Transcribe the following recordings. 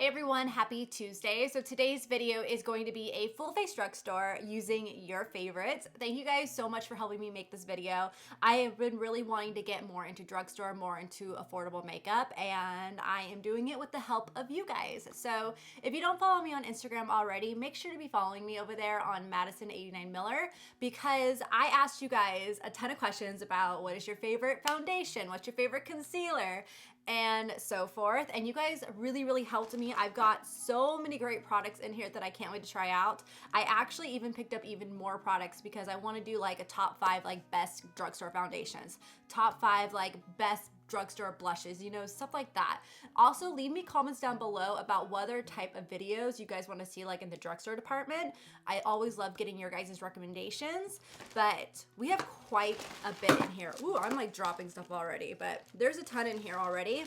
Hey everyone, happy Tuesday. So today's video is going to be a full face drugstore using your favorites. Thank you guys so much for helping me make this video. I have been really wanting to get more into drugstore, more into affordable makeup, and I am doing it with the help of you guys. So if you don't follow me on Instagram already, make sure to be following me over there on Madison 89 Miller, because I asked you guys a ton of questions about what is your favorite foundation, what's your favorite concealer, and so forth. And you guys really helped me. I've got so many great products in here that I can't wait to try out. I actually even picked up even more products because I want to do like a top 5 like best drugstore foundations, top 5 like best drugstore blushes, you know, stuff like that. Also, leave me comments down below about what other type of videos you guys want to see like in the drugstore department. I always love getting your guys' recommendations, but we have quite a bit in here. Ooh, I'm like dropping stuff already, but there's a ton in here already.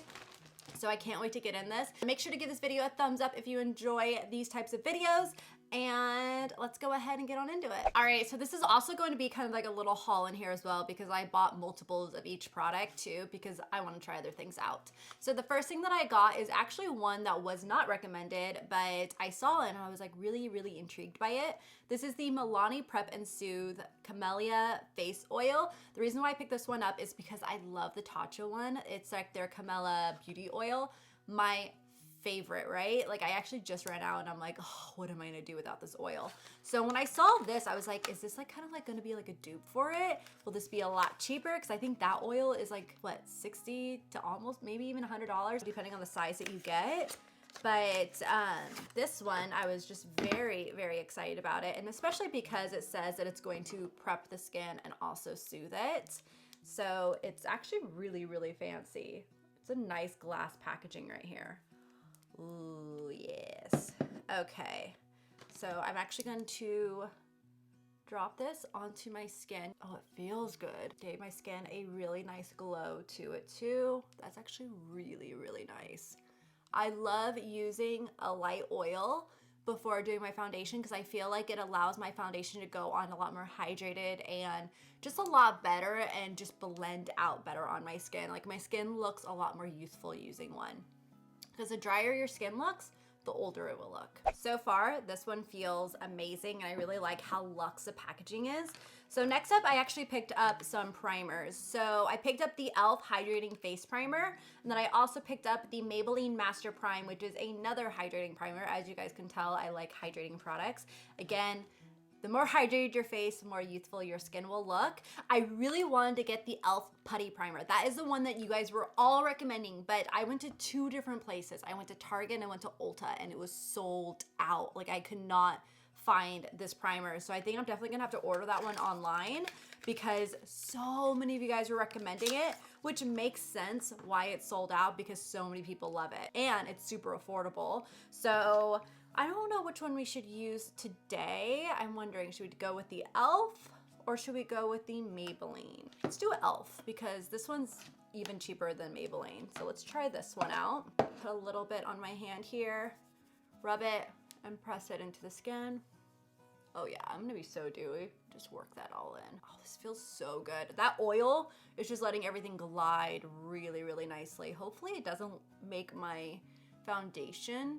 So I can't wait to get in this. Make sure to give this video a thumbs up if you enjoy these types of videos, and let's go ahead and get on into it. All right, so this is also going to be kind of like a little haul in here as well, because I bought multiples of each product too, because I want to try other things out. So the first thing that I got is actually one that was not recommended, but I saw it and I was like really intrigued by it. This is the Milani Prep and Soothe Camellia Face Oil. The reason why I picked this one up is because I love the Tatcha one. It's like their Camellia Beauty Oil. My favorite, right? Like I actually just ran out and I'm like, oh, what am I gonna do without this oil? So when I saw this, I was like, is this like kind of like gonna be like a dupe for it? Will this be a lot cheaper? Because I think that oil is like, what, 60 to almost maybe even $100, depending on the size that you get. But this one, I was just very excited about it. And especially because it says that it's going to prep the skin and also soothe it. So it's actually really fancy. It's a nice glass packaging right here. Ooh, yes. Okay, so I'm actually going to drop this onto my skin. Oh, it feels good. Gave my skin a really nice glow to it too. That's actually really nice. I love using a light oil before doing my foundation because I feel like it allows my foundation to go on a lot more hydrated and just a lot better and just blend out better on my skin. Like my skin looks a lot more youthful using one. Because the drier your skin looks, the older it will look. So far, this one feels amazing, and I really like how luxe the packaging is. So next up, I actually picked up some primers. So I picked up the e.l.f. Hydrating Face Primer, and then I also picked up the Maybelline Master Prime, which is another hydrating primer. As you guys can tell, I like hydrating products. Again, the more hydrated your face, the more youthful your skin will look. I really wanted to get the e.l.f. Putty Primer. That is the one that you guys were all recommending, but I went to 2 different places. I went to Target and I went to Ulta, and it was sold out. Like I could not find this primer. So I think I'm definitely gonna have to order that one online because so many of you guys were recommending it, which makes sense why it's sold out because so many people love it. And it's super affordable. So I don't know which one we should use today. I'm wondering, should we go with the e.l.f. or should we go with the Maybelline? Let's do e.l.f. because this one's even cheaper than Maybelline. So let's try this one out. Put a little bit on my hand here, rub it and press it into the skin. Oh yeah, I'm gonna be so dewy. Just work that all in. Oh, this feels so good. That oil is just letting everything glide really nicely. Hopefully it doesn't make my foundation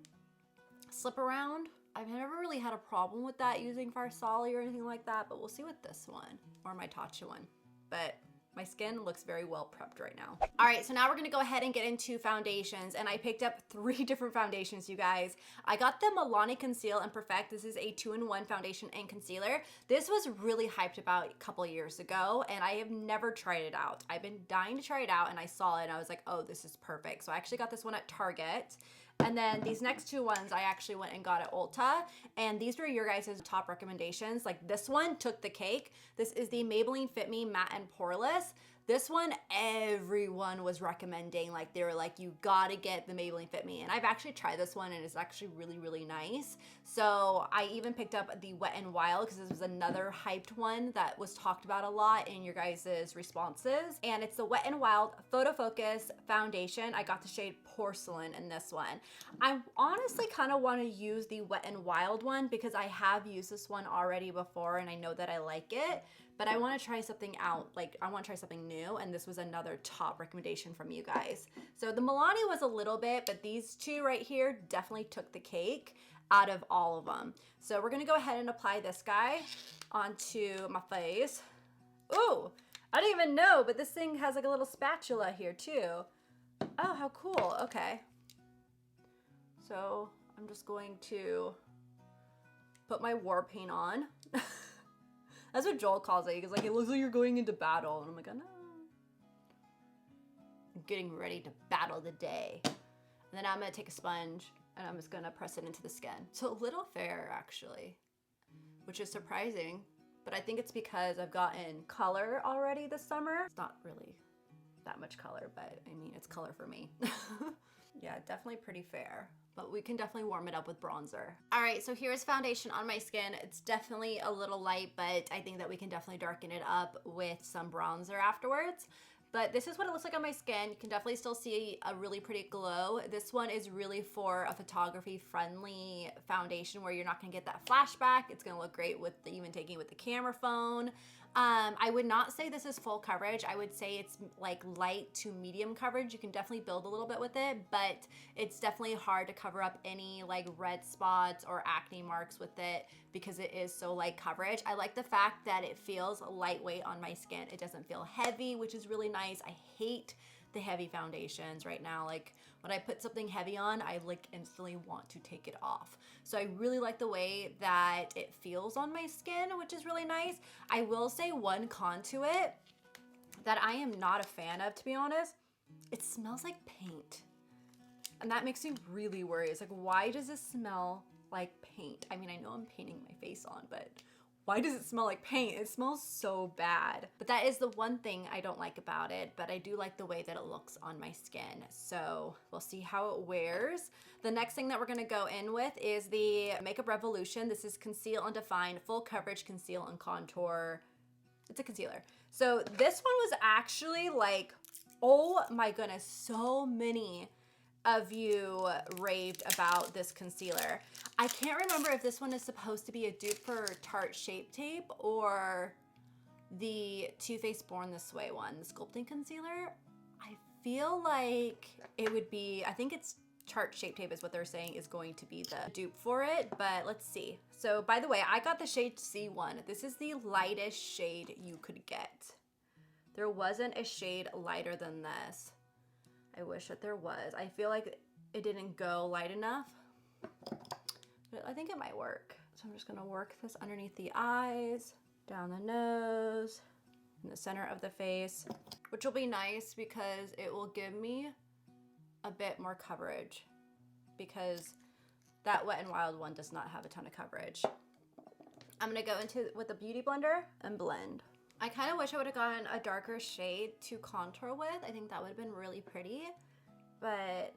slip around. I've never really had a problem with that using Farsali or anything like that, but we'll see with this one or my Tatcha one. But my skin looks very well prepped right now. All right, so now we're gonna go ahead and get into foundations, and I picked up 3 different foundations, you guys. I got the Milani Conceal and Perfect. This is a 2-in-1 foundation and concealer. This was really hyped about a couple years ago, and I have never tried it out. I've been dying to try it out, and I saw it, and I was like, oh, this is perfect. So I actually got this one at Target. And then these next 2 ones I actually went and got at Ulta, and these were your guys' top recommendations. Like this one took the cake. This is the Maybelline Fit Me Matte and Poreless. This one, everyone was recommending, like they were like, you gotta get the Maybelline Fit Me. And I've actually tried this one and it's actually really nice. So I even picked up the Wet n Wild because this was another hyped one that was talked about a lot in your guys' responses. And it's the Wet n Wild Photo Focus Foundation. I got the shade Porcelain in this one. I honestly kind of want to use the Wet n Wild one because I have used this one already before and I know that I like it. but I want to try something out. Like, I want to try something new, and this was another top recommendation from you guys. So the Milani was a little bit, but these two right here definitely took the cake out of all of them. So we're gonna go ahead and apply this guy onto my face. Ooh, I didn't even know, but this thing has like a little spatula here too. Oh, how cool. Okay. So I'm just going to put my war paint on. That's what Joel calls it. He's like, it looks like you're going into battle. And I'm like, oh no. I'm getting ready to battle the day. And then I'm gonna take a sponge and I'm just gonna press it into the skin. So a little fair actually, which is surprising, but I think it's because I've gotten color already this summer. It's not really that much color, but I mean, it's color for me. Yeah, definitely pretty fair, but we can definitely warm it up with bronzer. All right, so here's foundation on my skin. It's definitely a little light, but I think that we can definitely darken it up with some bronzer afterwards. But this is what it looks like on my skin. You can definitely still see a really pretty glow. This one is really for a photography friendly foundation where you're not gonna get that flashback. It's gonna look great with even taking it with the camera phone. I would not say this is full coverage. I would say it's like light to medium coverage. You can definitely build a little bit with it, but it's definitely hard to cover up any like red spots or acne marks with it because it is so light coverage. I like the fact that it feels lightweight on my skin. It doesn't feel heavy, which is really nice. I hate the heavy foundations right now. Like when I put something heavy on, I like instantly want to take it off. So I really like the way that it feels on my skin, which is really nice. I will say one con to it that I am not a fan of, to be honest. It smells like paint. And that makes me really worried. It's like, why does this smell like paint? I mean, I know I'm painting my face on, but why does it smell like paint? It smells so bad. But that is the one thing I don't like about it, but I do like the way that it looks on my skin. So we'll see how it wears. The next thing that we're gonna go in with is the Makeup Revolution. This is Conceal and Define Full Coverage Conceal and Contour. It's a concealer. So this one was actually like, oh my goodness, so many of you raved about this concealer. I can't remember if this one is supposed to be a dupe for Tarte Shape Tape or the Too Faced Born This Way one, the sculpting concealer. I feel like it would be, I think it's Tarte Shape Tape is what they're saying is going to be the dupe for it, but let's see. So by the way, I got the shade C1. This is the lightest shade you could get. There wasn't a shade lighter than this. I wish that there was. I feel like it didn't go light enough, but I think it might work. So I'm just gonna work this underneath the eyes, down the nose, in the center of the face, which will be nice because it will give me a bit more coverage because that Wet n Wild one does not have a ton of coverage. I'm gonna go into with a beauty blender and blend. I kind of wish I would have gotten a darker shade to contour with. I think that would have been really pretty, but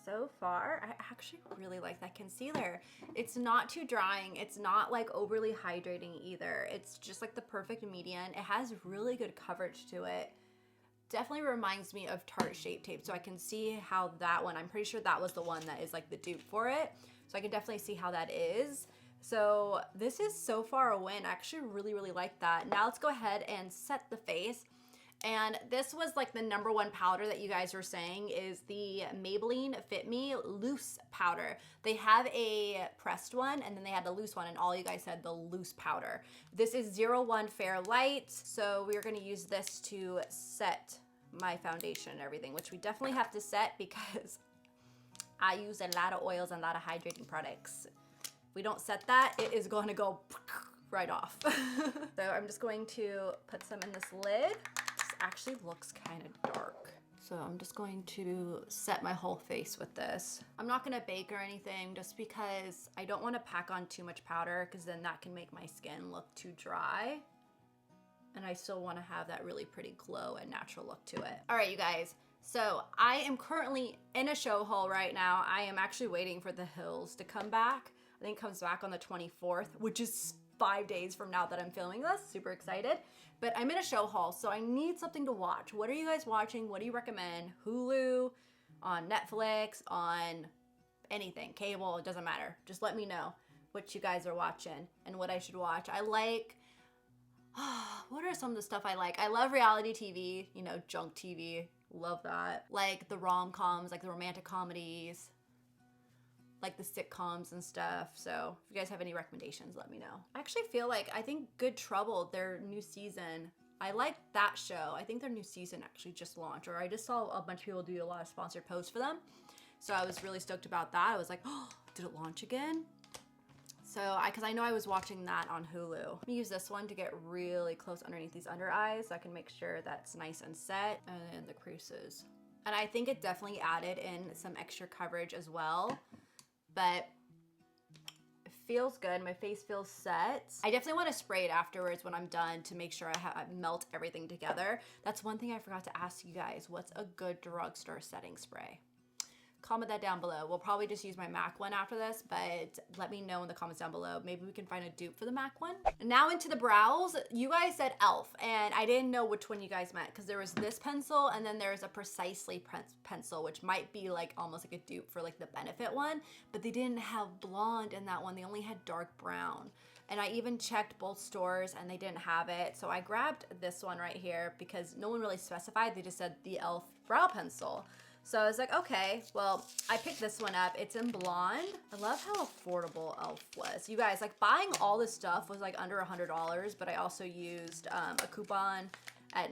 so far, I actually really like that concealer. It's not too drying. It's not like overly hydrating either. It's just like the perfect median. It has really good coverage to it. Definitely reminds me of Tarte Shape Tape, so I can see how that one, I'm pretty sure that was the one that is like the dupe for it. So I can definitely see how that is. So this is so far a win. I actually really, really like that. Now let's go ahead and set the face. And this was like the #1 powder that you guys were saying is the Maybelline Fit Me Loose Powder. They have a pressed one and then they had the loose one, and all you guys said the loose powder. This is 01 Fair Light. So we're gonna use this to set my foundation and everything, which we definitely have to set because I use a lot of oils and a lot of hydrating products. If we don't set that, it is going to go right off. So I'm just going to put some in this lid. This actually looks kind of dark. So I'm just going to set my whole face with this. I'm not gonna bake or anything just because I don't wanna pack on too much powder because then that can make my skin look too dry. And I still wanna have that really pretty glow and natural look to it. All right, you guys. So I am currently in a show haul right now. I am actually waiting for The Hills to come back. I think it comes back on the 24th, which is 5 days from now that I'm filming this. Super excited. But I'm in a show haul, so I need something to watch. What are you guys watching? What do you recommend? Hulu, on Netflix, on anything, cable, it doesn't matter. Just let me know what you guys are watching and what I should watch. I like What are some of the stuff I like? I love reality TV, you know, junk TV. Love that. Like the rom-coms, like the romantic comedies, like the sitcoms and stuff. So if you guys have any recommendations, let me know. I actually feel like, I think Good Trouble, their new season, I like that show. I think their new season actually just launched, or I just saw a bunch of people do a lot of sponsored posts for them. So I was really stoked about that. I was like, oh, did it launch again? So, because I know I was watching that on Hulu. I'm gonna use this one to get really close underneath these under eyes so I can make sure that's nice and set, and then the creases. And I think it definitely added in some extra coverage as well, but it feels good. My face feels set. I definitely want to spray it afterwards when I'm done to make sure I melt everything together. That's one thing I forgot to ask you guys. What's a good drugstore setting spray? Comment that down below. We'll probably just use my MAC one after this, but let me know in the comments down below. Maybe we can find a dupe for the MAC one. Now into the brows. You guys said e.l.f. and I didn't know which one you guys meant because there was this pencil and then there's a Precisely pencil, which might be like almost like a dupe for like the Benefit one, but they didn't have blonde in that one. They only had dark brown. And I even checked both stores and they didn't have it. So I grabbed this one right here because no one really specified. They just said the e.l.f. brow pencil. So I was like, okay, well, I picked this one up. It's in blonde. I love how affordable e.l.f. was. You guys, like buying all this stuff was like under $100, but I also used a coupon at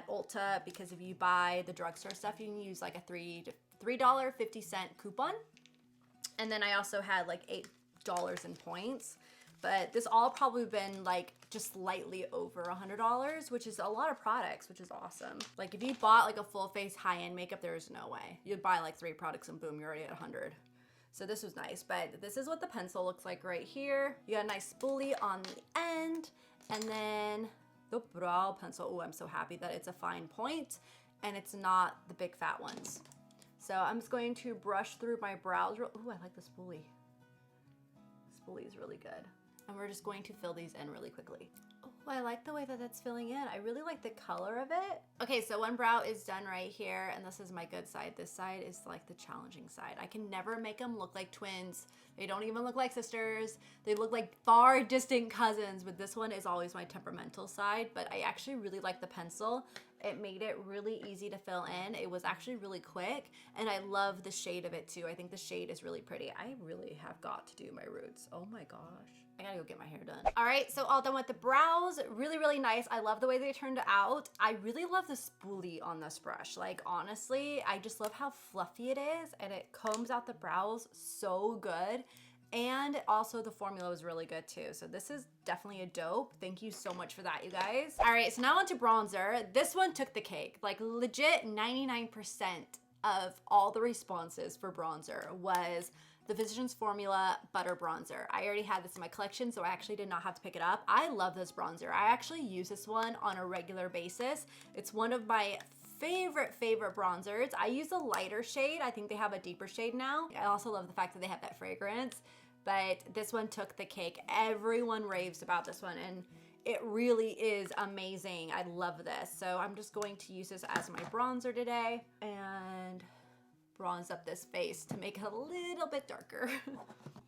Ulta because if you buy the drugstore stuff, you can use like a $3.50 coupon. And then I also had like $8 in points. But this all probably been like just slightly over $100, which is a lot of products, which is awesome. Like if you bought like a full face high-end makeup, there's no way. You'd buy like 3 products and boom, you're already at 100. So this was nice, but this is what the pencil looks like right here. You got a nice spoolie on the end, and then the brow pencil. Oh, I'm so happy that it's a fine point and it's not the big fat ones. So I'm just going to brush through my brows. Oh, I like the spoolie. Spoolie is really good. And we're just going to fill these in really quickly. Oh, I like the way that that's filling in. I really like the color of it. Okay, so one brow is done right here, and this is my good side. This side is like the challenging side. I can never make them look like twins. They don't even look like sisters. They look like far distant cousins, but this one is always my temperamental side, but I actually really like the pencil. It made it really easy to fill in. It was actually really quick, and I love the shade of it too. I think the shade is really pretty. I really have got to do my roots. Oh my gosh. I gotta go get my hair done. All right, so all done with the brows. Really, really nice. I love the way they turned out. I really love the spoolie on this brush. Like honestly, I just love how fluffy it is, and it combs out the brows so good. And also the formula was really good too. So this is definitely a dope. Thank you so much for that, you guys. All right, so now on to bronzer. This one took the cake. Like legit 99% of all the responses for bronzer was the Physicians Formula Butter Bronzer. I already had this in my collection, so I actually did not have to pick it up. I love this bronzer. I actually use this one on a regular basis. It's one of my favorite bronzers. I use a lighter shade. I think they have a deeper shade now. I also love the fact that they have that fragrance, but this one took the cake. Everyone raves about this one, and it really is amazing. I love this. So I'm just going to use this as my bronzer today and bronze up this face to make it a little bit darker.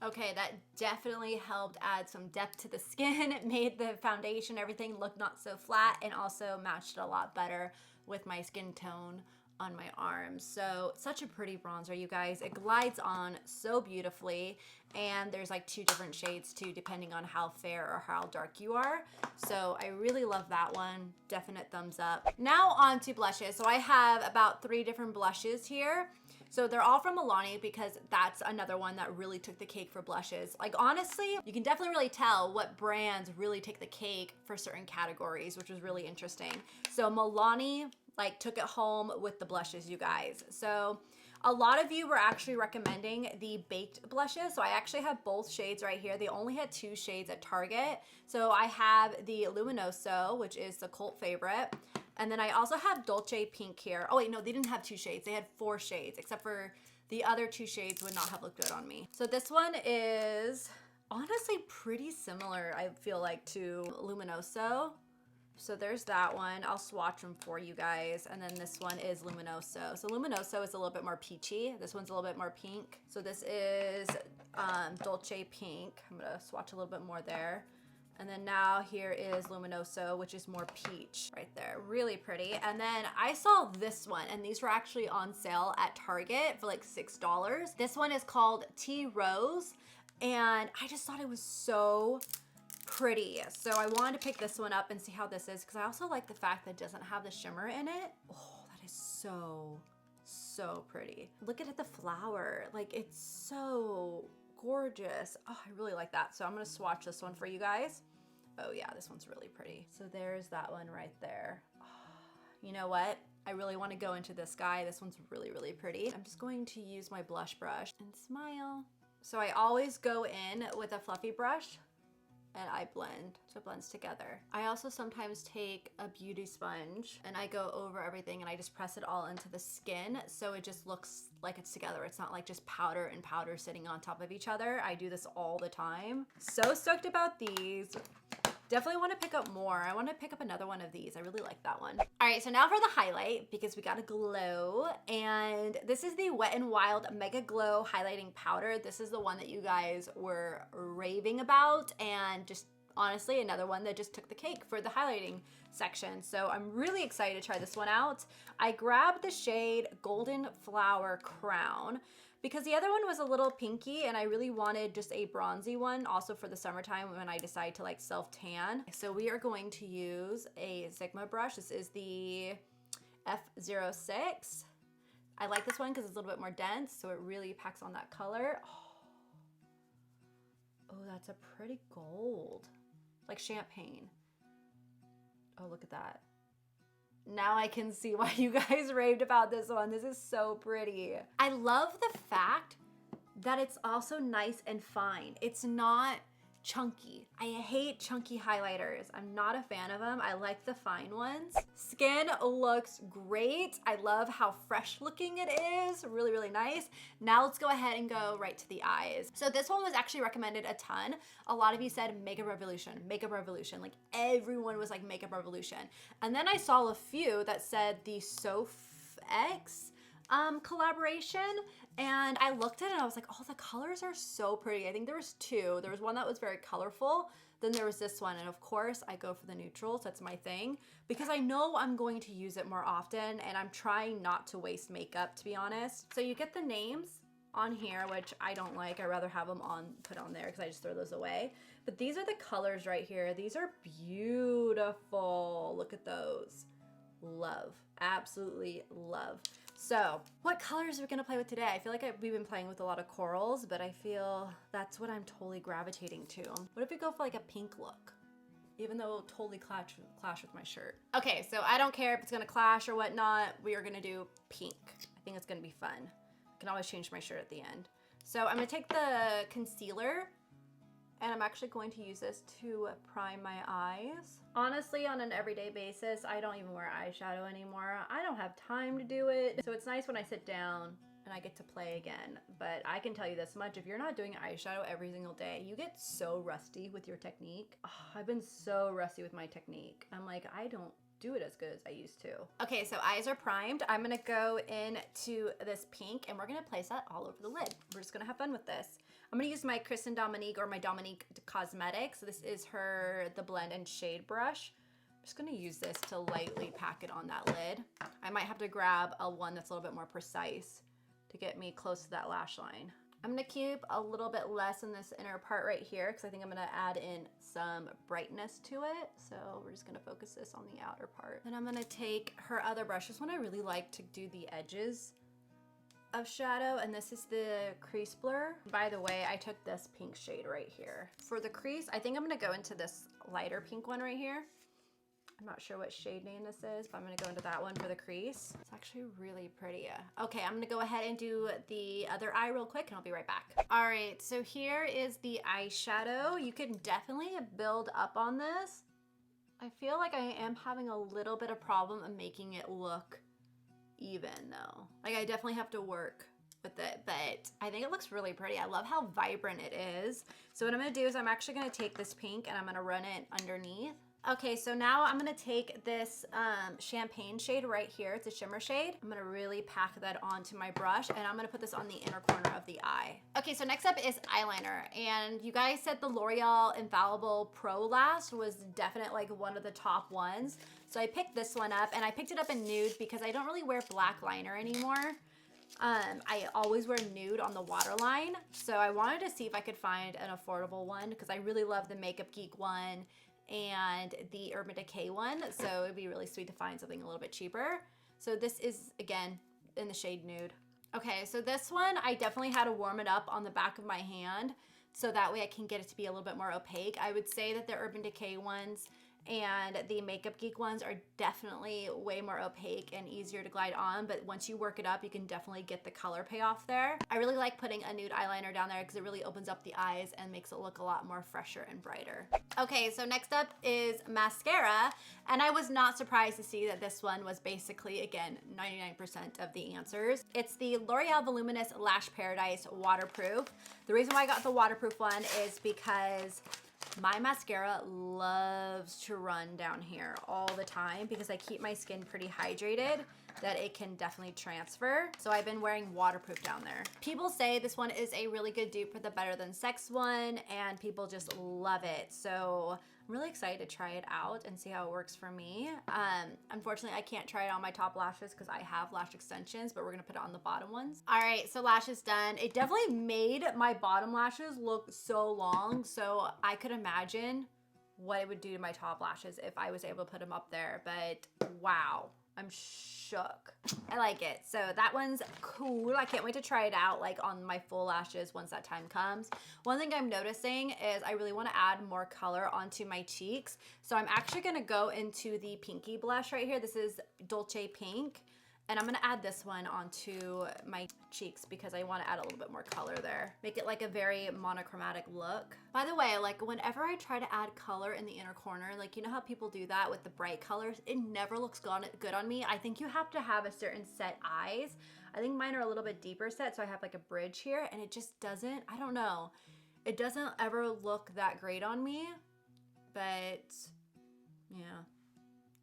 Okay, that definitely helped add some depth to the skin. It made the foundation, everything look not so flat, and also matched it a lot better with my skin tone on my arms. So such a pretty bronzer, you guys. It glides on so beautifully, and there's like 2 different shades too, depending on how fair or how dark you are. So I really love that one. Definite thumbs up. Now on to blushes. So I have about 3 different blushes here. So they're all from Milani because that's another one that really took the cake for blushes. Like honestly, you can definitely really tell what brands really take the cake for certain categories, which was really interesting. So Milani like took it home with the blushes, you guys. So a lot of you were actually recommending the baked blushes. So I actually have both shades right here. They only had 2 shades at Target. So I have the Luminoso, which is the cult favorite. And then I also have Dolce Pink here. Oh wait, no, they didn't have 2 shades. They had 4 shades, except for the other 2 shades would not have looked good on me. So this one is honestly pretty similar, I feel like, to Luminoso. So there's that one. I'll swatch them for you guys. And then this one is Luminoso. So Luminoso is a little bit more peachy. This one's a little bit more pink. So this is Dolce Pink. I'm gonna swatch a little bit more there. And then now here is Luminoso, which is more peach right there. Really pretty. And then I saw this one, and these were actually on sale at Target for like $6. This one is called Tea Rose, and I just thought it was so pretty. So I wanted to pick this one up and see how this is, because I also like the fact that it doesn't have the shimmer in it. Oh, that is so pretty. Look at the flower. Like, it's so gorgeous. Oh, I really like that. So I'm gonna swatch this one for you guys. Oh yeah, this one's really pretty. So there's that one right there. Oh, you know what? I really want to go into this guy. This one's really pretty. I'm just going to use my blush brush and smile. So I always go in with a fluffy brush and I blend, so it blends together. I also sometimes take a beauty sponge and I go over everything and I just press it all into the skin so it just looks like it's together. It's not like just powder and powder sitting on top of each other. I do this all the time. So stoked about these. Definitely want to pick up more. I want to pick up another one of these. I really like that one. All right, so now for the highlight, because we got a glow. And this is the Wet n Wild Mega Glow Highlighting Powder. This is the one that you guys were raving about. And just honestly, another one that just took the cake for the highlighting section. So I'm really excited to try this one out. I grabbed the shade Golden Flower Crown, because the other one was a little pinky and I really wanted just a bronzy one also for the summertime when I decide to like self-tan. So we are going to use a Sigma brush. This is the F06. I like this one because it's a little bit more dense, so it really packs on that color. Oh, that's a pretty gold, like champagne. Oh, look at that. Now I can see why you guys raved about this one. This is so pretty. I love the fact that it's also nice and fine. It's not chunky. I hate chunky highlighters. I'm not a fan of them. I like the fine ones. Skin looks great. I love how fresh looking it is. Really nice. Now let's go ahead and go right to the eyes. So this one was actually recommended a ton. A lot of you said makeup revolution, makeup revolution. Like everyone was like makeup revolution. And then I saw a few that said the Soph X collaboration, and I looked at it and I was like, oh, the colors are so pretty. I think there was two. There was one that was very colorful, then there was this one, and of course I go for the neutrals. That's my thing, because I know I'm going to use it more often and I'm trying not to waste makeup, to be honest. So you get the names on here, which I don't like. I rather have them put on there because I just throw those away. But these are the colors right here. These are beautiful. Look at those. Love, absolutely love. So what colors are we gonna play with today? I feel like we've been playing with a lot of corals, but I feel that's what I'm totally gravitating to. What if we go for like a pink look? Even though it'll totally clash with my shirt. Okay, so I don't care if it's gonna clash or whatnot. We are gonna do pink. I think it's gonna be fun. I can always change my shirt at the end. So I'm gonna take the concealer, and I'm actually going to use this to prime my eyes. Honestly, on an everyday basis, I don't even wear eyeshadow anymore. I don't have time to do it. So it's nice when I sit down and I get to play again. But I can tell you this much, if you're not doing eyeshadow every single day, you get so rusty with your technique. Oh, I've been so rusty with my technique. I'm like, I don't do it as good as I used to. Okay, so eyes are primed. I'm gonna go into this pink and we're gonna place that all over the lid. We're just gonna have fun with this. I'm gonna use my Kristen Dominique, or my Dominique Cosmetics. This is the blend and shade brush. I'm just gonna use this to lightly pack it on that lid. I might have to grab one that's a little bit more precise to get me close to that lash line. I'm gonna keep a little bit less in this inner part right here because I think I'm gonna add in some brightness to it. So we're just gonna focus this on the outer part. Then I'm gonna take her other brush. This one I really like to do the edges of shadow, and this is the crease blur. By the way, I took this pink shade right here. For the crease, I think I'm gonna go into this lighter pink one right here. I'm not sure what shade name this is, but I'm gonna go into that one for the crease. It's actually really pretty. Okay, I'm gonna go ahead and do the other eye real quick and I'll be right back. All right, so here is the eyeshadow. You can definitely build up on this. I feel like I am having a little bit of problem of making it look even though. Like I definitely have to work with it, but I think it looks really pretty. I love how vibrant it is. So what I'm gonna do is I'm actually gonna take this pink and I'm gonna run it underneath. Okay, so now I'm gonna take this champagne shade right here. It's a shimmer shade. I'm gonna really pack that onto my brush, and I'm gonna put this on the inner corner of the eye. Okay, so next up is eyeliner. And you guys said the L'Oreal Infallible Pro Lash was definitely like one of the top ones. So I picked this one up, and I picked it up in nude because I don't really wear black liner anymore. I always wear nude on the waterline. So I wanted to see if I could find an affordable one because I really love the Makeup Geek one and the Urban Decay one, so it'd be really sweet to find something a little bit cheaper. So this is, again, in the shade Nude. Okay, so this one, I definitely had to warm it up on the back of my hand, so that way I can get it to be a little bit more opaque. I would say that the Urban Decay ones and the Makeup Geek ones are definitely way more opaque and easier to glide on, but once you work it up, you can definitely get the color payoff there. I really like putting a nude eyeliner down there because it really opens up the eyes and makes it look a lot more fresher and brighter. Okay, so next up is mascara, and I was not surprised to see that this one was basically, again, 99% of the answers. It's the L'Oreal Voluminous Lash Paradise Waterproof. The reason why I got the waterproof one is because my mascara loves to run down here all the time because I keep my skin pretty hydrated, that it can definitely transfer. So I've been wearing waterproof down there. People say this one is a really good dupe for the Better Than Sex one, and people just love it. So I'm really excited to try it out and see how it works for me. Unfortunately, I can't try it on my top lashes because I have lash extensions, but we're gonna put it on the bottom ones. All right, so lashes done. It definitely made my bottom lashes look so long, so I could imagine what it would do to my top lashes if I was able to put them up there, but wow. I'm shook. I like it. So that one's cool. I can't wait to try it out like on my full lashes once that time comes. One thing I'm noticing is I really want to add more color onto my cheeks. So I'm actually going to go into the pinky blush right here. This is Dolce Pink. And I'm gonna add this one onto my cheeks because I wanna add a little bit more color there. Make it like a very monochromatic look. By the way, like whenever I try to add color in the inner corner, like you know how people do that with the bright colors, it never looks good on me. I think you have to have a certain set eyes. I think mine are a little bit deeper set, so I have like a bridge here, and it just doesn't, I don't know. It doesn't ever look that great on me, but yeah.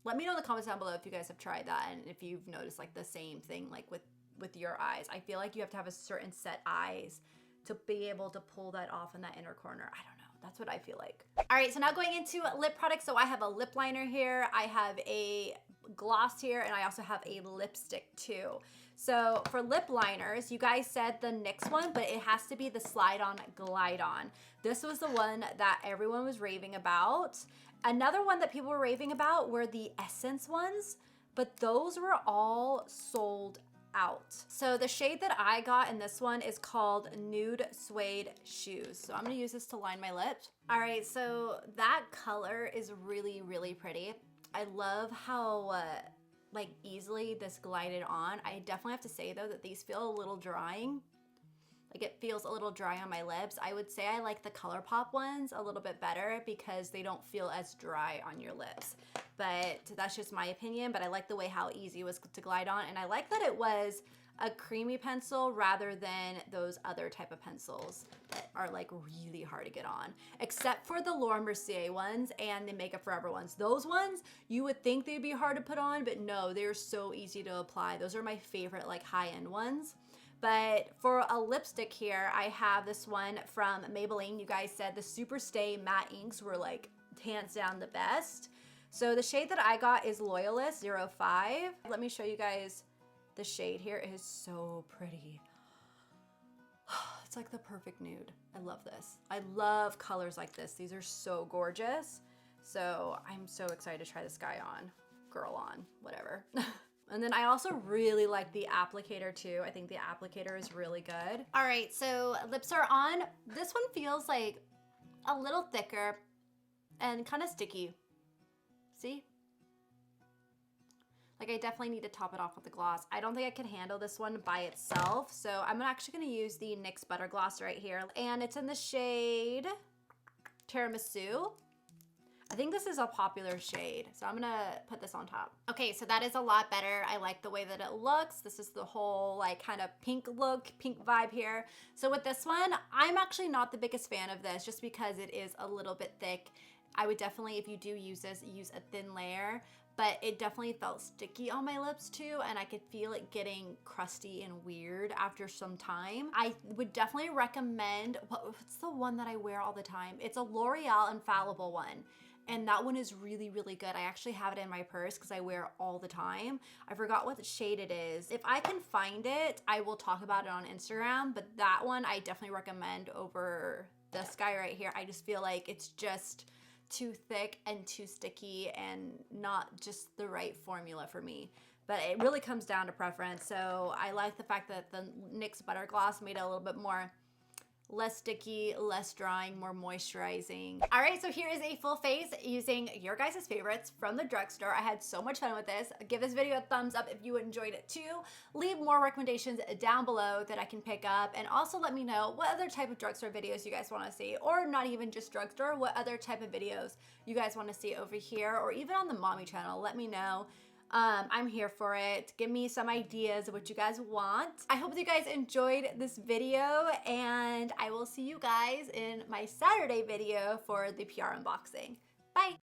Let me know in the comments down below if you guys have tried that and if you've noticed like the same thing like with your eyes. I feel like you have to have a certain set eyes to be able to pull that off in that inner corner. I don't know. That's what I feel like. All right, so now going into lip products. So I have a lip liner here. I have a gloss here, and I also have a lipstick too. So for lip liners, you guys said the NYX one, but it has to be the Slide On Glide On. This was the one that everyone was raving about. Another one that people were raving about were the Essence ones, but those were all sold out. So the shade that I got in this one is called Nude Suede Shoes. So I'm gonna use this to line my lips. All right, so that color is really, really pretty. I love how like easily this glided on. I definitely have to say though that these feel a little drying. Like it feels a little dry on my lips. I would say I like the ColourPop ones a little bit better because they don't feel as dry on your lips. But that's just my opinion, but I like the way how easy it was to glide on, and I like that it was a creamy pencil rather than those other type of pencils that are like really hard to get on. Except for the Laura Mercier ones and the Makeup Forever ones. Those ones, you would think they'd be hard to put on, but no, they're so easy to apply. Those are my favorite like high-end ones. But for a lipstick here, I have this one from Maybelline. You guys said the Super Stay Matte Inks were like hands down the best. So the shade that I got is Loyalist 05. Let me show you guys the shade here. It is so pretty. It's like the perfect nude. I love this. I love colors like this. These are so gorgeous. So I'm so excited to try this guy on, girl on, whatever. And then I also really like the applicator too. I think the applicator is really good. All right, so lips are on. This one feels like a little thicker and kind of sticky. See? Like I definitely need to top it off with the gloss. I don't think I can handle this one by itself. So I'm actually gonna use the NYX Butter Gloss right here. And it's in the shade Tiramisu. I think this is a popular shade, so I'm gonna put this on top. Okay, so that is a lot better. I like the way that it looks. This is the whole like kind of pink look, pink vibe here. So with this one, I'm actually not the biggest fan of this just because it is a little bit thick. I would definitely, if you do use this, use a thin layer, but it definitely felt sticky on my lips too, and I could feel it getting crusty and weird after some time. I would definitely recommend, what's the one that I wear all the time? It's a L'Oreal Infallible one. And that one is really, really good. I actually have it in my purse because I wear it all the time. I forgot what shade it is. If I can find it, I will talk about it on Instagram, but that one I definitely recommend over this guy right here. I just feel like it's just too thick and too sticky and not just the right formula for me. But it really comes down to preference. So I like the fact that the NYX Butter Gloss made it a little bit more less sticky, less drying, more moisturizing. All right, so here is a full face using your guys' favorites from the drugstore. I had so much fun with this. Give this video a thumbs up if you enjoyed it too. Leave more recommendations down below that I can pick up, and also let me know what other type of drugstore videos you guys want to see, or not even just drugstore, what other type of videos you guys want to see over here, or even on the mommy channel. Let me know. I'm here for it. Give me some ideas of what you guys want. I hope that you guys enjoyed this video, and I will see you guys in my Saturday video for the PR unboxing. Bye.